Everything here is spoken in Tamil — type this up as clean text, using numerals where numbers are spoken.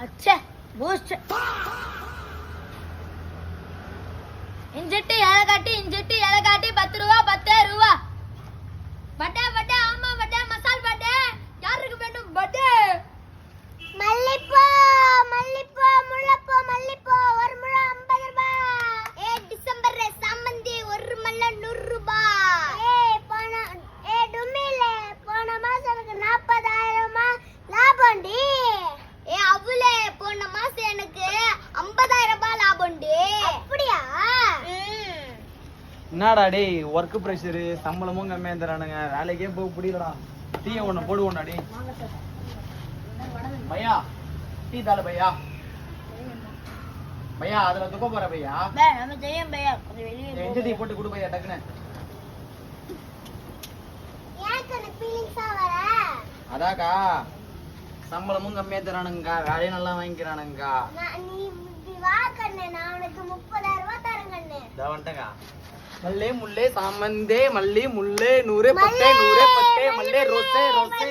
அச்சே பூஸ்ட் இன்ஜெக்ட் ஏலக்காட்டி 10 ரூபா 10 ரூபா. பட்டே பட்டே ஆமா பட்டே மசால் பட்டே யாருக்கு வேண்டும் பட்டே? மல்லிப்பூ மல்லிப்பூ முல்லைப்பூ மல்லிப்பூ ஒரு முழம் 50 ரூபாய். டிசம்பர் சாமந்தி ஒரு மல்ல 100 ரூபாய். டுமிலே போன மாசம் எனக்கு 40,000 லாபம்டி. அவுலே போன மாசம் எனக்கு 50,000 ரூபாய் லாபம்டி. அப்படியா? என்னடா டேய் ஒர்க் பிரஷர் சம்பளமும் கம்மியா தரானுங்க வேலைக்கே போக முடியலடா. டீயை ஒன்று போடுவோம்டா டேய். பையா டீ தால பையா. பையா அதுல துப்ப போற பையா. நம்ம செய்யும் பையா கொஞ்சம் வெளியே எந்த டீ போட்டு கொடு பையா டக்குன்னு. ஏன் கண்ணு ஃபீலிங்ஸா வர? அதாக்கா சம்பளமும் கம்மியா தரானுங்கக்கா வேலையும் நல்லா வாங்கிக்கிறானுங்கக்கா. நீ வா கண்ணு நான் உனக்கு 30,000 ரூபாய் தரேன் கண்ணு. இதோ வந்துட்டேங்க. மல்லே முல்லே சாமந்தே மல்லி முல்லே நூறு பட்டே நூறு பட்டே மல்லே ரோசே ரோசே